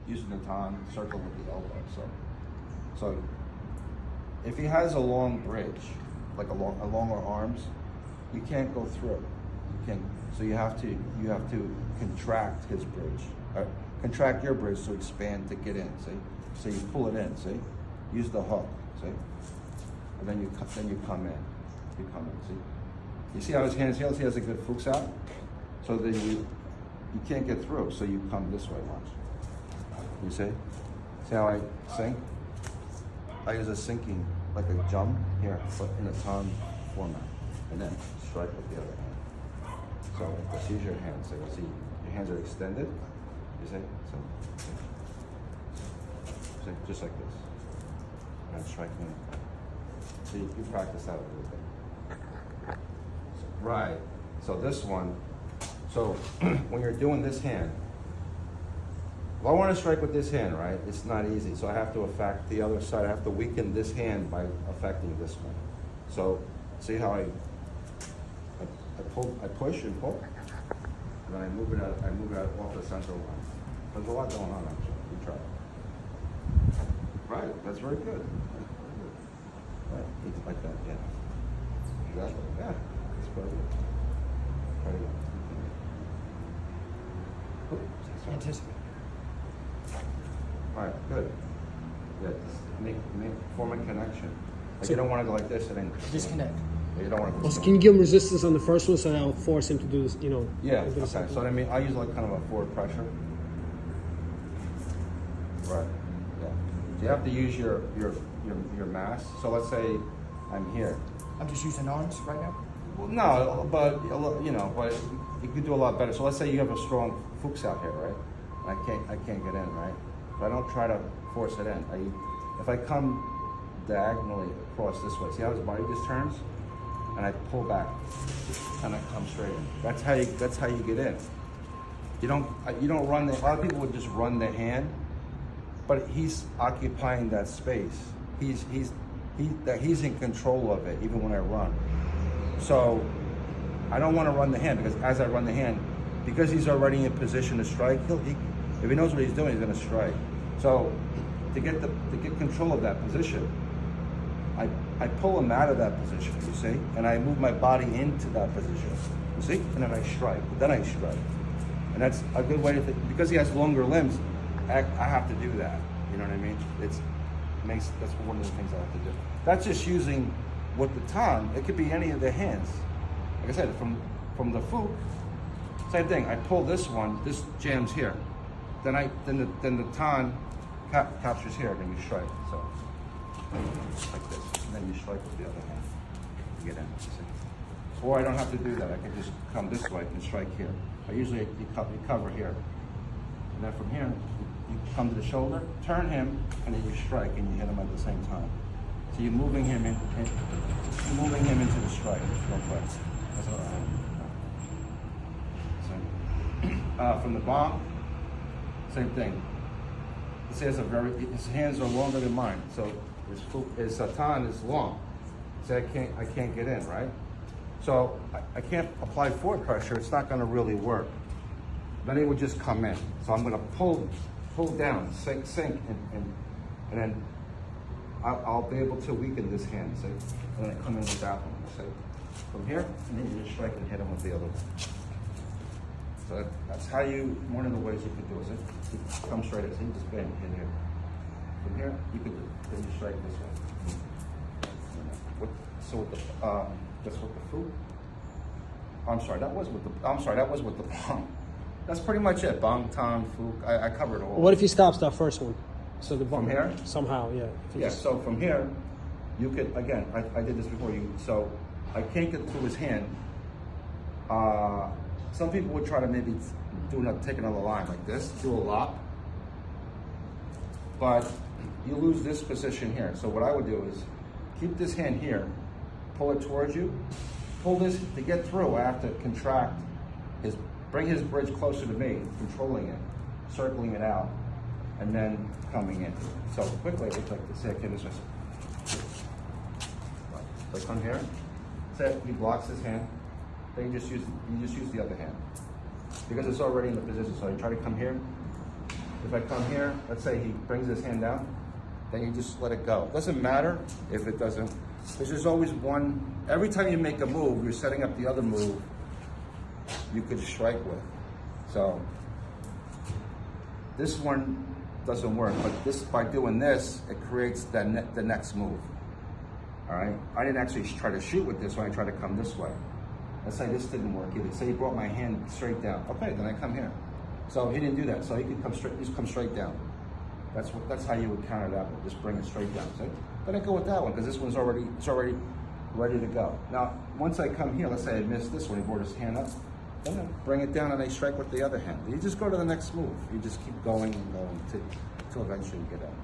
using the tongue, circle with the elbow. So if he has a long bridge, like a longer arms, you can't go through. You can't. So you have to contract his bridge, contract your bridge to expand to get in. See, so you pull it in. See, use the hook. See, and then you come in. You come in. See, you see how his hands heals. He has a good fuchs out. So then you can't get through. So you come this way. Watch. You see how I sink? I use a sinking, like a jump here, but in a tongue format, and then strike with the other hand. So just use your hands. So you see, your hands are extended. You see? So just like this, and strike in. So you practice that a little bit. Right. So this one. So when you're doing this hand, if I want to strike with this hand, right, it's not easy. So I have to affect the other side. I have to weaken this hand by affecting this one. So see how I push and pull, and then I move it out off the central line. There's a lot going on actually. You try it. Right, that's very good. Right, it's like that, yeah. Exactly, yeah. It's very good. Very good. Anticipate. All right, good. Yeah, form a connection. Like you don't want to go like this and then disconnect. You don't want to go. Also, can you give him resistance on the first one so that'll force him to do this? Yeah. Okay. So I mean, I use like kind of a forward pressure. Right. Yeah. So you have to use your mass. So let's say I'm here. I'm just using arms right now. Well, no, but but you could do a lot better. So let's say you have a strong fuchs out here, right? And I can't get in, right? But I don't try to force it in. If I come diagonally across this way, see how his body just turns, and I pull back, and I come straight in. That's how you get in. You don't run a lot of people would just run the hand, but he's occupying that space. He's in control of it even when I run. So I don't want to run the hand because as I run the hand, because he's already in position to strike, if he knows what he's doing, he's going to strike. So to get control of that position, I pull him out of that position, you see, and I move my body into that position, you see, and then I strike. Then I strike, and that's a good way to think. Because he has longer limbs, I have to do that. You know what I mean? That's one of the things I have to do. That's just using with the tongue. It could be any of the hands. Like I said, from the fuch, same thing. I pull this one. This jams here. Then the tongue captures here. Then you strike. So like this. And then you strike with the other hand. You get in. You see? Or I don't have to do that. I can just come this way and strike here. I usually you cover here, and then from here you come to the shoulder, turn him, and then you strike and you hit him at the same time. So you're moving him into the strike real quick. That's what I have. From the bomb, same thing. This has his hands are longer than mine, so his satan is long. So I can't get in, right? So I can't apply forward pressure. It's not going to really work. Then it would just come in. So I'm going to pull down, sink, and then I'll be able to weaken this hand, see? And then I come in with that one, see? From here, and then you just strike and hit him with the other one. So that's how one of the ways you could do it. See? Come straight at, see? Just bang, hit here. From here, you could then you strike this way. That's with the fuch. I'm sorry, that was with the bong. That's pretty much it. Bong, tong, fuch. I covered all. What if he stops that first one? So the from here? Somehow, yeah. Yeah, so from here, you could, again, I did this before so I can't get through his hand. Some people would try to maybe take another line like this, do a lop. But you lose this position here. So what I would do is keep this hand here, pull it towards you, pull this, to get through, I have to contract bring his bridge closer to me, controlling it, circling it out, and then coming in. So quickly, it looks like the second is just, so come here, say he blocks his hand, then you just use the other hand. Because it's already in the position, so you try to come here, if I come here, let's say he brings his hand down, then you just let it go. It doesn't matter if it doesn't, because there's always one, every time you make a move, you're setting up the other move you could strike with. So, this one doesn't work, but this, by doing this, it creates the next move. All right, I didn't actually try to shoot with this when I tried to come this way. Let's say this didn't work either. Say he brought my hand straight down. Okay, then I come here. So he didn't do that. So he could come straight. Just come straight down. That's how you would counter that one. Just bring it straight down. See? Then I go with that one because this one's already ready to go. Now once I come here, let's say I missed this one. He brought his hand up. Then I bring it down and I strike with the other hand. You just go to the next move. You just keep going and going until eventually you get out.